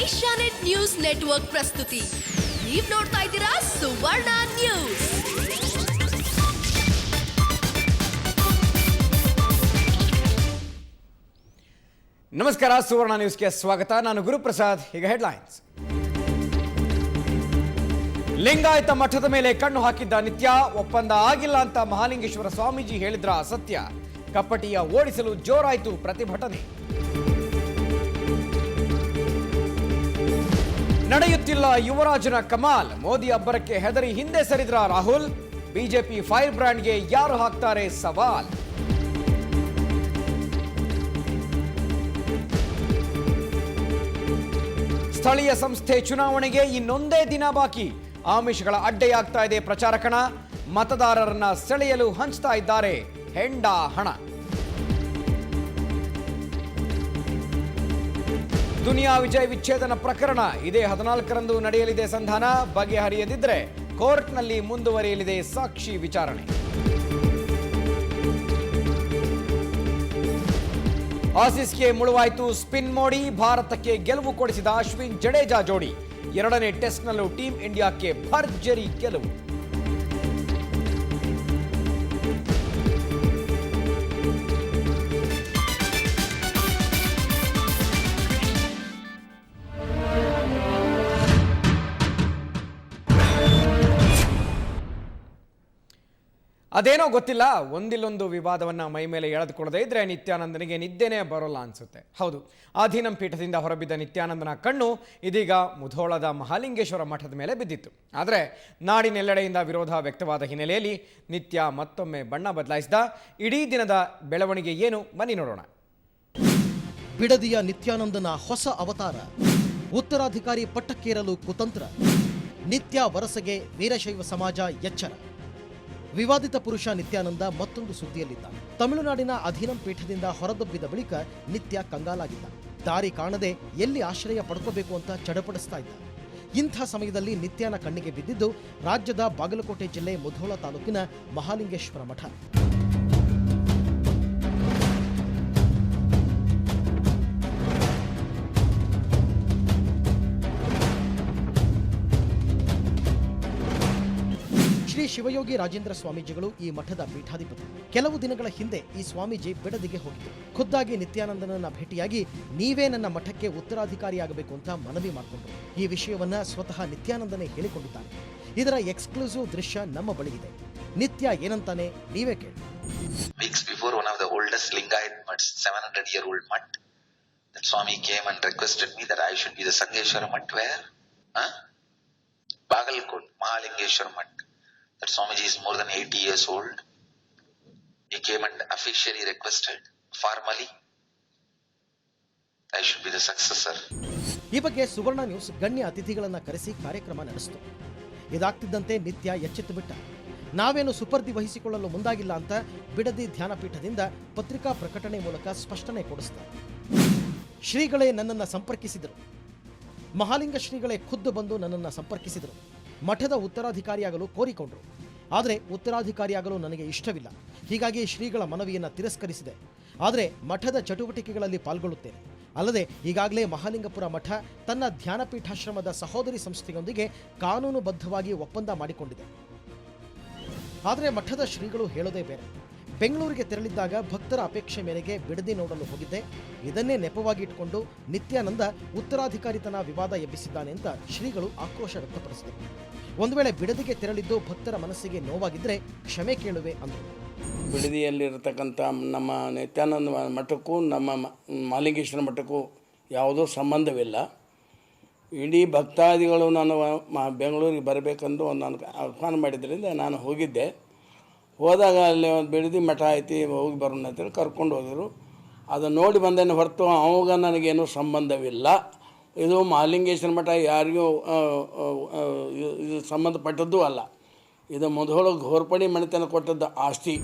Asianet news network ಪ್ರಸ್ತುತಿ. ನೀವು ನೋಡ್ತಾ ಇದ್ದೀರಾ ಸುವರ್ಣ ನ್ಯೂಸ್. ನಮಸ್ಕಾರ, ಸುವರ್ಣ ನ್ಯೂಸ್ಗೆ ಸ್ವಾಗತ. ನಾನು ಗುರುಪ್ರಸಾದ್. ಈಗ ಹೆಡ್ಲೈನ್ಸ್. ಲಿಂಗಾಯತ ಮಠದ ಮೇಲೆ ಕಣ್ಣು ಹಾಕಿದ್ದ ನಿತ್ಯ, ಒಪ್ಪಂದ ಆಗಿಲ್ಲ ಅಂತ ಮಹಾಲಿಂಗೇಶ್ವರ ಸ್ವಾಮೀಜಿ ಹೇಳಿದ್ರ ಸತ್ಯ. ಕಪ್ಪಟಿಯ ಓಡಿಸಲು ಜೋರಾಯಿತು ಪ್ರತಿಭಟನೆ. ನಡೆಯುತ್ತಿಲ್ಲ ಯುವರಾಜನ ಕಮಾಲ್, ಮೋದಿ ಅಬ್ಬರಕ್ಕೆ ಹೆದರಿ ಹಿಂದೆ ಸರಿದ್ರ ರಾಹುಲ್. ಬಿಜೆಪಿ ಫೈರ್ ಬ್ರ್ಯಾಂಡ್ಗೆ ಯಾರು ಹಾಕ್ತಾರೆ ಸವಾಲ್. ಸ್ಥಳೀಯ ಸಂಸ್ಥೆ ಚುನಾವಣೆಗೆ ಇನ್ನೊಂದೇ ದಿನ ಬಾಕಿ. ಆಮಿಷಗಳ ಅಡ್ಡೆಯಾಗ್ತಾ ಇದೆ ಪ್ರಚಾರ ಕಣ. ಮತದಾರರನ್ನ ಸೆಳೆಯಲು ಹಂಚ್ತಾ ಇದ್ದಾರೆ ಹೆಂಡ ಹಣ. ದುನಿಯಾ ವಿಜಯ್ ವಿಚ್ಛೇದನ ಪ್ರಕರಣ ಇದೇ 14ರಂದು ನಡೆಯಲಿದೆ ಸಂಧಾನ. ಬಗೆಹರಿಯದಿದ್ರೆ ಕೋರ್ಟ್ನಲ್ಲಿ ಮುಂದುವರಿಯಲಿದೆ ಸಾಕ್ಷಿ ವಿಚಾರಣೆ. ಆಸೀಸ್ಗೆ ಮುಳುವಾಯಿತು ಸ್ಪಿನ್ ಮೋಡಿ. ಭಾರತಕ್ಕೆ ಗೆಲುವು ಕೊಡಿಸಿದ ಅಶ್ವಿನ್ ಜಡೇಜಾ ಜೋಡಿ. ಎರಡನೇ ಟೆಸ್ಟ್ನಲ್ಲೂ ಟೀಂ ಇಂಡಿಯಾಕ್ಕೆ ಭರ್ಜರಿ ಗೆಲುವು. ಅದೇನೋ ಗೊತ್ತಿಲ್ಲ, ಒಂದಿಲ್ಲೊಂದು ವಿವಾದವನ್ನ ಮೈ ಮೇಲೆ ಎಳೆದುಕೊಳ್ಳದೆ ಇದ್ರೆ ನಿತ್ಯಾನಂದನಿಗೆ ನಿದ್ದೆನೇ ಬರೋಲ್ಲ ಅನ್ಸುತ್ತೆ. ಹೌದು, ಆಧೀನಂ ಪೀಠದಿಂದ ಹೊರಬಿದ್ದ ನಿತ್ಯಾನಂದನ ಕಣ್ಣು ಇದೀಗ ಮುಧೋಳದ ಮಹಾಲಿಂಗೇಶ್ವರ ಮಠದ ಮೇಲೆ ಬಿದ್ದಿತ್ತು. ಆದರೆ ನಾಡಿನೆಲ್ಲೆಡೆಯಿಂದ ವಿರೋಧ ವ್ಯಕ್ತವಾದ ಹಿನ್ನೆಲೆಯಲ್ಲಿ ನಿತ್ಯ ಮತ್ತೊಮ್ಮೆ ಬಣ್ಣ ಬದಲಾಯಿಸಿದ. ಇಡೀ ದಿನದ ಬೆಳವಣಿಗೆ ಏನು, ಬನ್ನಿ ನೋಡೋಣ. ಬಿಡದಿಯ ನಿತ್ಯಾನಂದನ ಹೊಸ ಅವತಾರ, ಉತ್ತರಾಧಿಕಾರಿ ಪಟ್ಟಕ್ಕೇರಲು ಕುತಂತ್ರ. ನಿತ್ಯ ವರಸೆಗೆ ವೀರಶೈವ ಸಮಾಜ ಎಚ್ಚರ. ವಿವಾದಿತ ಪುರುಷ ನಿತ್ಯಾನಂದ ಮತ್ತೊಂದು ಸುದ್ದಿಯಲ್ಲಿದ್ದ. ತಮಿಳುನಾಡಿನ ಅಧೀನಂ ಪೀಠದಿಂದ ಹೊರದಬ್ಬಿದ ಬಳಿಕ ನಿತ್ಯ ಕಂಗಾಲಾಗಿದ್ದ. ದಾರಿ ಕಾಣದೆ ಎಲ್ಲಿ ಆಶ್ರಯ ಪಡ್ಕೋಬೇಕು ಅಂತ ಚಡಪಡಿಸ್ತಾ ಇದ್ದ. ಇಂಥ ಸಮಯದಲ್ಲಿ ನಿತ್ಯನ ಕಣ್ಣಿಗೆ ಬಿದ್ದಿದ್ದು ರಾಜ್ಯದ ಬಾಗಲಕೋಟೆ ಜಿಲ್ಲೆ ಮುಧೋಳ ತಾಲೂಕಿನ ಮಹಾಲಿಂಗೇಶ್ವರ ಮಠ. ಶ್ರೀ ಶಿವಯೋಗಿ ರಾಜೇಂದ್ರ ಸ್ವಾಮೀಜಿಗಳು ಈ ಮಠದ ಪೀಠಾಧಿಪತಿ. ಕೆಲವು ದಿನಗಳ ಹಿಂದೆ ಈ ಸ್ವಾಮೀಜಿ ಬಿಡದಿಗೆ ಹೋಗಿದ್ರು. ಖುದ್ದಾಗಿ ನಿತ್ಯಾನಂದನನ್ನ ಭೇಟಿಯಾಗಿ ನೀವೇ ನನ್ನ ಮಠಕ್ಕೆ ಉತ್ತರಾಧಿಕಾರಿಯಾಗಬೇಕು ಅಂತ ಮನವಿ ಮಾಡಿಕೊಂಡ್ರು. ಈ ವಿಷಯವನ್ನ ಸ್ವತಃ ನಿತ್ಯಾನಂದನೇ ಹೇಳಿಕೊಂಡಿದ್ದಾರೆ. ಇದರ ಎಕ್ಸ್ಕ್ಲೂಸಿವ್ ದೃಶ್ಯ ನಮ್ಮ ಬಳಿಯಿದೆ. ನಿತ್ಯ ಏನಂತಾನೆ ನೀವೇ ಕೇಳಿ. Weeks before, one of the oldest Lingayat Mutt, 700-year-old Mutt, that Swami came and requested me that I should be the Sangeshwara Mutt. Where? Bagalkot, Mahalingeshwara Mutt. That Swamiji is more than 80 years old. He came and officially requested, formally, I should be the successor. ಈ ಬಗ್ಗೆ ಸುವರ್ಣ news ಗಣ್ಯ ಅತಿಥಿಗಳನ್ನ ಕರೆಸಿ ಕಾರ್ಯಕ್ರಮ ನಡೆಸಿತು. ಇದಾಗ್ತಿದ್ದಂತೆ ನಿತ್ಯ ಎಚ್ಚೆತ್ತು ಬಿಟ್ಟ. ನಾವೇನು ಸುಪರ್ದಿ ವಹಿಸಿಕೊಳ್ಳಲು ಮುಂದಾಗಿಲ್ಲ ಅಂತ ಬಿಡದಿ ಧ್ಯಾನಪೀಠದಿಂದ ಪತ್ರಿಕಾ ಪ್ರಕಟಣೆ ಮೂಲಕ ಸ್ಪಷ್ಟನೆ ಕೊಡಿಸ್ತಾರೆ. ಶ್ರೀಗಳೇ ನನ್ನನ್ನು ಸಂಪರ್ಕಿಸಿದರು. ಮಹಾಲಿಂಗ ಶ್ರೀಗಳೇ ಖುದ್ದು ಬಂದು ನನ್ನನ್ನು ಸಂಪರ್ಕಿಸಿದರು. ಮಠದ ಉತ್ತರಾಧಿಕಾರಿಯಾಗಲು ಕೋರಿಕೊಂಡ್ರು. ಆದರೆ ಉತ್ತರಾಧಿಕಾರಿಯಾಗಲು ನನಗೆ ಇಷ್ಟವಿಲ್ಲ. ಹೀಗಾಗಿ ಶ್ರೀಗಳ ಮನವಿಯನ್ನು ತಿರಸ್ಕರಿಸಿದೆ. ಆದರೆ ಮಠದ ಚಟುವಟಿಕೆಗಳಲ್ಲಿ ಪಾಲ್ಗೊಳ್ಳುತ್ತೇನೆ. ಅಲ್ಲದೆ ಈಗಾಗಲೇ ಮಹಾಲಿಂಗಪುರ ಮಠ ತನ್ನ ಧ್ಯಾನಪೀಠಾಶ್ರಮದ ಸಹೋದರಿ ಸಂಸ್ಥೆಯೊಂದಿಗೆ ಕಾನೂನುಬದ್ಧವಾಗಿ ಒಪ್ಪಂದ ಮಾಡಿಕೊಂಡಿದೆ. ಆದರೆ ಮಠದ ಶ್ರೀಗಳು ಹೇಳೋದೇ ಬೇರೆ. ಬೆಂಗಳೂರಿಗೆ ತೆರಳಿದ್ದಾಗ ಭಕ್ತರ ಅಪೇಕ್ಷೆ ಮೇರೆಗೆ ಬಿಡದಿ ನೋಡಲು ಹೋಗಿದ್ದೆ. ಇದನ್ನೇ ನೆಪವಾಗಿ ಇಟ್ಕೊಂಡು ನಿತ್ಯಾನಂದ ಉತ್ತರಾಧಿಕಾರಿತನ ವಿವಾದ ಎಬ್ಬಿಸಿದ್ದಾನೆ ಅಂತ ಶ್ರೀಗಳು ಆಕ್ರೋಶ ವ್ಯಕ್ತಪಡಿಸಿದರು. ಒಂದು ವೇಳೆ ಬಿಡದಿಗೆ ತೆರಳಿದ್ದು ಭಕ್ತರ ಮನಸ್ಸಿಗೆ ನೋವಾಗಿದ್ದರೆ ಕ್ಷಮೆ ಕೇಳುವೆ ಅಂದರು. ಬಿಡದಿಯಲ್ಲಿರತಕ್ಕಂಥ ನಮ್ಮ ನಿತ್ಯಾನಂದ ಮಠಕ್ಕೂ ನಮ್ಮ ಮಹಾಲಿಂಗೇಶ್ವರ ಮಠಕ್ಕೂ ಯಾವುದೋ ಸಂಬಂಧವಿಲ್ಲ. ಇಡೀ ಭಕ್ತಾದಿಗಳು ನಾನು ಬೆಂಗಳೂರಿಗೆ ಬರಬೇಕೆಂದು ನಾನು ಆಹ್ವಾನ ಮಾಡಿದ್ದರಿಂದ ನಾನು ಹೋಗಿದ್ದೆ. ಹೋದಾಗ ಅಲ್ಲಿ ಒಂದು ಬಿಡದಿ ಮಠ ಐತಿ, ಹೋಗಿ ಬರೋಣ ಅಂತೇಳಿ ಕರ್ಕೊಂಡು ಹೋದರು. ಅದನ್ನು ನೋಡಿ ಬಂದೇನೆ ಹೊರತು ಅವಾಗ ನನಗೇನು ಸಂಬಂಧವಿಲ್ಲ. ಇದು ಮಹಾಲಿಂಗೇಶ್ವರ ಮಠ ಯಾರಿಗೂ ಇದು ಸಂಬಂಧಪಟ್ಟದ್ದೂ ಅಲ್ಲ. ಇದು ಮೊದಲು ಘೋರ್ಪಡಿ ಮಣಿತನ ಕೊಟ್ಟದ್ದು ಆಸ್ತಿ.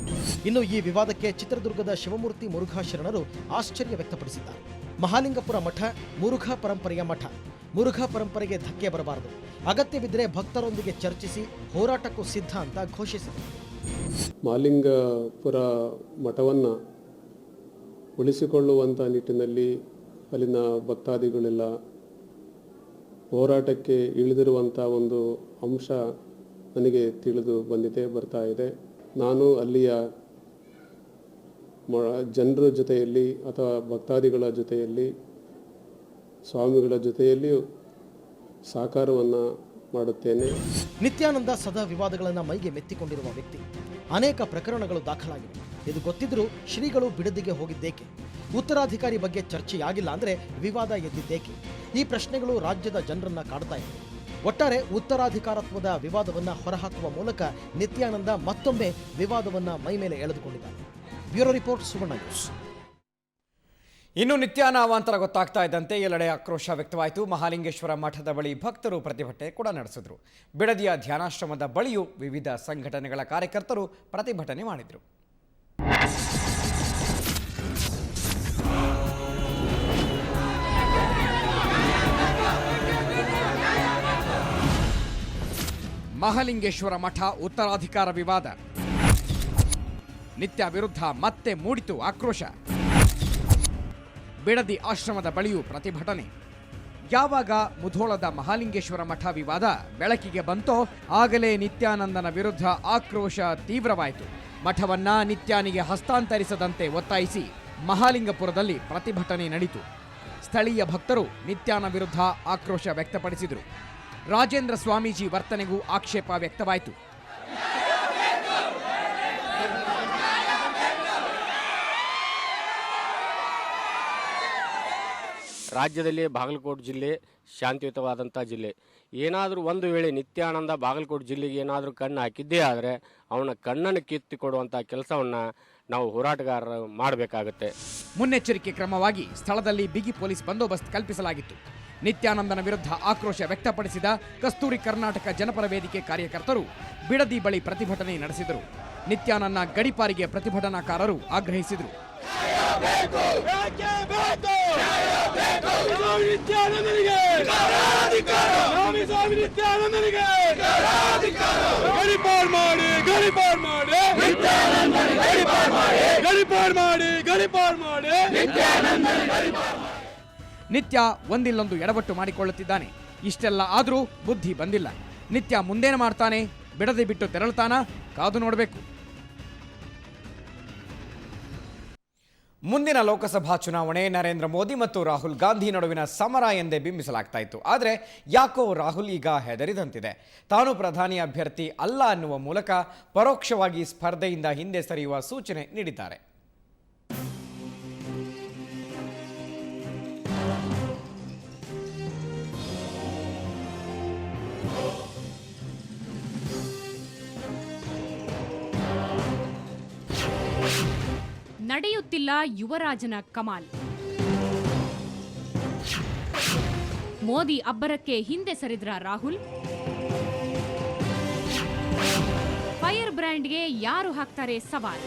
ಇನ್ನು ಈ ವಿವಾದಕ್ಕೆ ಚಿತ್ರದುರ್ಗದ ಶಿವಮೂರ್ತಿ ಮುರುಘಾ ಶರಣರು ಆಶ್ಚರ್ಯ ವ್ಯಕ್ತಪಡಿಸಿದ್ದಾರೆ. ಮಹಾಲಿಂಗಪುರ ಮಠ ಮುರುಘಾ ಪರಂಪರೆಯ ಮಠ. ಮುರುಘಾ ಪರಂಪರೆಗೆ ಧಕ್ಕೆ ಬರಬಾರದು. ಅಗತ್ಯವಿದ್ದರೆ ಭಕ್ತರೊಂದಿಗೆ ಚರ್ಚಿಸಿ ಹೋರಾಟಕ್ಕೂ ಸಿದ್ಧ ಅಂತ ಘೋಷಿಸಿದರು. ಮಹಾಲಿಂಗಪುರ ಮಠವನ್ನು ಉಳಿಸಿಕೊಳ್ಳುವಂಥ ನಿಟ್ಟಿನಲ್ಲಿ ಅಲ್ಲಿನ ಭಕ್ತಾದಿಗಳೆಲ್ಲ ಹೋರಾಟಕ್ಕೆ ಇಳಿದಿರುವಂಥ ಒಂದು ಅಂಶ ನನಗೆ ತಿಳಿದು ಬರ್ತಾ ಇದೆ. ನಾನು ಅಲ್ಲಿಯ ಜನರ ಜೊತೆಯಲ್ಲಿ ಅಥವಾ ಭಕ್ತಾದಿಗಳ ಜೊತೆಯಲ್ಲಿ ಸ್ವಾಮಿಗಳ ಜೊತೆಯಲ್ಲಿ ಸಹಕಾರವನ್ನು ಮಾಡುತ್ತೇನೆ. ನಿತ್ಯಾನಂದ ಸದಾ ವಿವಾದಗಳನ್ನು ಮೈಗೆ ಮೆತ್ತಿಕೊಂಡಿರುವ ವ್ಯಕ್ತಿ. ಅನೇಕ ಪ್ರಕರಣಗಳು ದಾಖಲಾಗಿವೆ. ಇದು ಗೊತ್ತಿದ್ದರೂ ಶ್ರೀಗಳು ಬಿಡದಿಗೆ ಹೋಗಿದ್ದೇಕೆ? ಉತ್ತರಾಧಿಕಾರಿ ಬಗ್ಗೆ ಚರ್ಚೆಯಾಗಿಲ್ಲ ಅಂದರೆ ವಿವಾದ ಎದ್ದಿದ್ದೇಕೆ? ಈ ಪ್ರಶ್ನೆಗಳು ರಾಜ್ಯದ ಜನರನ್ನ ಕಾಡ್ತಾ ಇವೆ. ಒಟ್ಟಾರೆ ಉತ್ತರಾಧಿಕಾರತ್ವದ ವಿವಾದವನ್ನು ಹೊರಹಾಕುವ ಮೂಲಕ ನಿತ್ಯಾನಂದ ಮತ್ತೊಮ್ಮೆ ವಿವಾದವನ್ನು ಮೈಮೇಲೆ ಎಳೆದುಕೊಂಡಿದ್ದಾರೆ. ಬ್ಯೂರೋ ರಿಪೋರ್ಟ್, ಸುವರ್ಣ ನ್ಯೂಸ್. ಇನ್ನು ನಿತ್ಯಾನ ಅವಾಂತರ ಗೊತ್ತಾಗ್ತಾ ಇದ್ದಂತೆ ಎಲ್ಲೆಡೆ ಆಕ್ರೋಶ ವ್ಯಕ್ತವಾಯಿತು. ಮಹಾಲಿಂಗೇಶ್ವರ ಮಠದ ಬಳಿ ಭಕ್ತರು ಪ್ರತಿಭಟನೆ ಕೂಡ ನಡೆಸಿದರು. ಬಿಡದಿಯ ಧ್ಯಾನಾಶ್ರಮದ ಬಳಿಯೂ ವಿವಿಧ ಸಂಘಟನೆಗಳ ಕಾರ್ಯಕರ್ತರು ಪ್ರತಿಭಟನೆ ಮಾಡಿದರು. ಮಹಾಲಿಂಗೇಶ್ವರ ಮಠ ಉತ್ತರಾಧಿಕಾರ ವಿವಾದ. ನಿತ್ಯ ವಿರುದ್ಧ ಮತ್ತೆ ಮೂಡಿತು ಆಕ್ರೋಶ. ಬಿಡದಿ ಆಶ್ರಮದ ಬಳಿಯೂ ಪ್ರತಿಭಟನೆ. ಯಾವಾಗ ಮುಧೋಳದ ಮಹಾಲಿಂಗೇಶ್ವರ ಮಠ ವಿವಾದ ಬೆಳಕಿಗೆ ಬಂತೋ ಆಗಲೇ ನಿತ್ಯಾನಂದನ ವಿರುದ್ಧ ಆಕ್ರೋಶ ತೀವ್ರವಾಯಿತು. ಮಠವನ್ನ ನಿತ್ಯಾನಿಗೆ ಹಸ್ತಾಂತರಿಸದಂತೆ ಒತ್ತಾಯಿಸಿ ಮಹಾಲಿಂಗಪುರದಲ್ಲಿ ಪ್ರತಿಭಟನೆ ನಡೆಯಿತು. ಸ್ಥಳೀಯ ಭಕ್ತರು ನಿತ್ಯಾನ ವಿರುದ್ಧ ಆಕ್ರೋಶ ವ್ಯಕ್ತಪಡಿಸಿದರು. ರಾಜೇಂದ್ರ ಸ್ವಾಮೀಜಿ ವರ್ತನೆಗೂ ಆಕ್ಷೇಪ ವ್ಯಕ್ತವಾಯಿತು. ರಾಜ್ಯದಲ್ಲಿ ಬಾಗಲಕೋಟೆ ಜಿಲ್ಲೆ ಶಾಂತಿಯುತವಾದಂಥ ಜಿಲ್ಲೆ. ಏನಾದರೂ ಒಂದು ವೇಳೆ ನಿತ್ಯಾನಂದ ಬಾಗಲಕೋಟೆ ಜಿಲ್ಲೆಗೆ ಏನಾದರೂ ಕಣ್ಣು ಹಾಕಿದ್ದೇ ಆದರೆ ಅವನ ಕಣ್ಣನ್ನು ಕಿತ್ತುಕೊಡುವಂಥ ಕೆಲಸವನ್ನು ನಾವು ಹೋರಾಟಗಾರರು ಮಾಡಬೇಕಾಗುತ್ತೆ. ಮುನ್ನೆಚ್ಚರಿಕೆ ಕ್ರಮವಾಗಿ ಸ್ಥಳದಲ್ಲಿ ಬಿಗಿ ಪೊಲೀಸ್ ಬಂದೋಬಸ್ತ್ ಕಲ್ಪಿಸಲಾಗಿತ್ತು. ನಿತ್ಯಾನಂದನ ವಿರುದ್ಧ ಆಕ್ರೋಶ ವ್ಯಕ್ತಪಡಿಸಿದ ಕಸ್ತೂರಿ ಕರ್ನಾಟಕ ಜನಪರ ವೇದಿಕೆ ಕಾರ್ಯಕರ್ತರು ಬಿಡದಿ ಬಳಿ ಪ್ರತಿಭಟನೆ ನಡೆಸಿದರು. ನಿತ್ಯಾನಂದನ ಗಡೀಪಾರಿಗೆ ಪ್ರತಿಭಟನಾಕಾರರು ಆಗ್ರಹಿಸಿದರು. ನಿತ್ಯ ಒಂದಿಲ್ಲೊಂದು ಎಡವಟ್ಟು ಮಾಡಿಕೊಳ್ಳುತ್ತಿದ್ದಾನೆ. ಇಷ್ಟೆಲ್ಲ ಆದರೂ ಬುದ್ಧಿ ಬಂದಿಲ್ಲ. ನಿತ್ಯ ಮುಂದೇನು ಮಾಡ್ತಾನೆ? ಬಿಡದೆ ಬಿಟ್ಟು ತೆರಳುತ್ತಾನಾ? ಕಾದು ನೋಡಬೇಕು. ಮುಂದಿನ ಲೋಕಸಭಾ ಚುನಾವಣೆ ನರೇಂದ್ರ ಮೋದಿ ಮತ್ತು ರಾಹುಲ್ ಗಾಂಧಿ ನಡುವಿನ ಸಮರ ಎಂದೇ ಬಿಂಬಿಸಲಾಗ್ತಾ ಇತ್ತು. ಆದರೆ ಯಾಕೋ ರಾಹುಲ್ ಈಗ ಹೆದರಿದಂತಿದೆ. ತಾನು ಪ್ರಧಾನಿ ಅಭ್ಯರ್ಥಿ ಅಲ್ಲ ಅನ್ನುವ ಮೂಲಕ ಪರೋಕ್ಷವಾಗಿ ಸ್ಪರ್ಧೆಯಿಂದ ಹಿಂದೆ ಸರಿಯುವ ಸೂಚನೆ ನೀಡಿದ್ದಾರೆ. ನಡೆಯುತ್ತಿಲ್ಲ ಯುವರಾಜನ ಕಮಾಲ್. ಮೋದಿ ಅಬ್ಬರಕ್ಕೆ ಹಿಂದೆ ಸರಿದ್ರ ರಾಹುಲ್. ಫೈರ್ ಬ್ರ್ಯಾಂಡ್ಗೆ ಯಾರು ಹಾಕ್ತಾರೆ ಸವಾಲ್.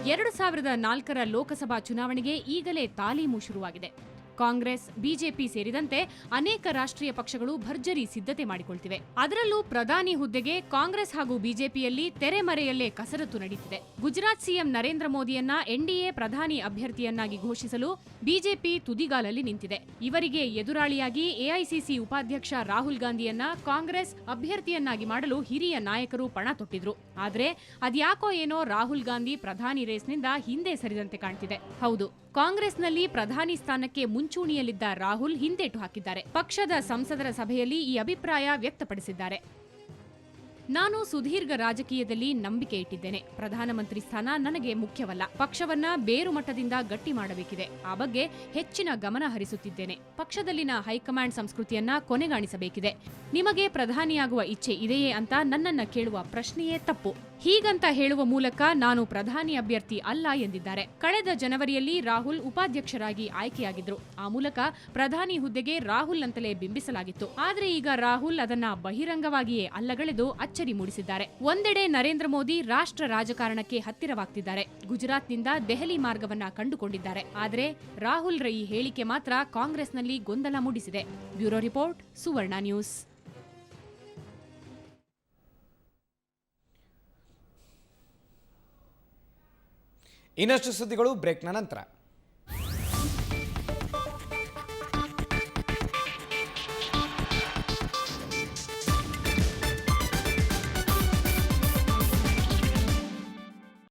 2004ರ ಲೋಕಸಭಾ ಚುನಾವಣೆಗೆ ಈಗಲೇ ತಾಲೀಮು ಶುರುವಾಗಿದೆ. ಕಾಂಗ್ರೆಸ್, ಬಿಜೆಪಿ ಸೇರಿದಂತೆ ಅನೇಕ ರಾಷ್ಟ್ರೀಯ ಪಕ್ಷಗಳು ಭರ್ಜರಿ ಸಿದ್ಧತೆ ಮಾಡಿಕೊಳ್ತಿವೆ. ಅದರಲ್ಲೂ ಪ್ರಧಾನಿ ಹುದ್ದೆಗೆ ಕಾಂಗ್ರೆಸ್ ಹಾಗೂ ಬಿಜೆಪಿಯಲ್ಲಿ ತೆರೆಮರೆಯಲ್ಲೇ ಕಸರತ್ತು ನಡೆಯುತ್ತಿದೆ. ಗುಜರಾತ್ ಸಿಎಂ ನರೇಂದ್ರ ಮೋದಿಯನ್ನ ಎನ್ಡಿಎ ಪ್ರಧಾನಿ ಅಭ್ಯರ್ಥಿಯನ್ನಾಗಿ ಘೋಷಿಸಲು ಬಿಜೆಪಿ ತುದಿಗಾಲಲ್ಲಿ ನಿಂತಿದೆ. ಇವರಿಗೆ ಎದುರಾಳಿಯಾಗಿ ಎಐಸಿಸಿ ಉಪಾಧ್ಯಕ್ಷ ರಾಹುಲ್ ಗಾಂಧಿಯನ್ನ ಕಾಂಗ್ರೆಸ್ ಅಭ್ಯರ್ಥಿಯನ್ನಾಗಿ ಮಾಡಲು ಹಿರಿಯ ನಾಯಕರು ಪಣ ತೊಟ್ಟಿದ್ರು. ಆದ್ರೆ ಅದ್ಯಾಕೋ ಏನೋ ರಾಹುಲ್ ಗಾಂಧಿ ಪ್ರಧಾನಿ ರೇಸ್ನಿಂದ ಹಿಂದೆ ಸರಿದಂತೆ ಕಾಣ್ತಿದೆ. ಹೌದು, ಕಾಂಗ್ರೆಸ್ನಲ್ಲಿ ಪ್ರಧಾನಿ ಸ್ಥಾನಕ್ಕೆ ಮುಂಚೂಣಿಯಲ್ಲಿದ್ದ ರಾಹುಲ್ ಹಿಂದೇಟು ಹಾಕಿದ್ದಾರೆ. ಪಕ್ಷದ ಸಂಸದರ ಸಭೆಯಲ್ಲಿ ಈ ಅಭಿಪ್ರಾಯ ವ್ಯಕ್ತಪಡಿಸಿದ್ದಾರೆ. ನಾನು ಸುದೀರ್ಘ ರಾಜಕೀಯದಲ್ಲಿ ನಂಬಿಕೆ ಇಟ್ಟಿದ್ದೇನೆ. ಪ್ರಧಾನಮಂತ್ರಿ ಸ್ಥಾನ ನನಗೆ ಮುಖ್ಯವಲ್ಲ. ಪಕ್ಷವನ್ನ ಬೇರು ಮಟ್ಟದಿಂದ ಗಟ್ಟಿ ಮಾಡಬೇಕಿದೆ. ಆ ಬಗ್ಗೆ ಹೆಚ್ಚಿನ ಗಮನ ಹರಿಸುತ್ತಿದ್ದೇನೆ. ಪಕ್ಷದಲ್ಲಿನ ಹೈಕಮಾಂಡ್ ಸಂಸ್ಕೃತಿಯನ್ನ ಕೊನೆಗಾಣಿಸಬೇಕಿದೆ. ನಿಮಗೆ ಪ್ರಧಾನಿಯಾಗುವ ಇಚ್ಛೆ ಇದೆಯೇ ಅಂತ ನನ್ನನ್ನ ಕೇಳುವ ಪ್ರಶ್ನೆಯೇ ತಪ್ಪು. ಹೀಗಂತ ಹೇಳುವ ಮೂಲಕ ನಾನು ಪ್ರಧಾನಿ ಅಭ್ಯರ್ಥಿ ಅಲ್ಲ ಎಂದಿದ್ದಾರೆ. ಕಳೆದ ಜನವರಿಯಲ್ಲಿ ರಾಹುಲ್ ಉಪಾಧ್ಯಕ್ಷರಾಗಿ ಆಯ್ಕೆಯಾಗಿದ್ರು. ಆ ಮೂಲಕ ಪ್ರಧಾನಿ ಹುದ್ದೆಗೆ ರಾಹುಲ್ ಅಂತಲೇ ಬಿಂಬಿಸಲಾಗಿತ್ತು. ಆದ್ರೆ ಈಗ ರಾಹುಲ್ ಅದನ್ನ ಬಹಿರಂಗವಾಗಿಯೇ ಅಲ್ಲಗಳೆದು ಅಚ್ಚರಿ ಮೂಡಿಸಿದ್ದಾರೆ. ಒಂದೆಡೆ ನರೇಂದ್ರ ಮೋದಿ ರಾಷ್ಟ್ರ ರಾಜಕಾರಣಕ್ಕೆ ಹತ್ತಿರವಾಗ್ತಿದ್ದಾರೆ. ಗುಜರಾತ್ನಿಂದ ದೆಹಲಿ ಮಾರ್ಗವನ್ನ ಕಂಡುಕೊಂಡಿದ್ದಾರೆ. ಆದ್ರೆ ರಾಹುಲ್ ರ ಈ ಹೇಳಿಕೆ ಮಾತ್ರ ಕಾಂಗ್ರೆಸ್ನಲ್ಲಿ ಗೊಂದಲ ಮೂಡಿಸಿದೆ. ಬ್ಯೂರೋ ರಿಪೋರ್ಟ್, ಸುವರ್ಣ ನ್ಯೂಸ್. ಇನ್ನಷ್ಟು ಸುದ್ದಿಗಳು ಬ್ರೇಕ್ನ ನಂತರ.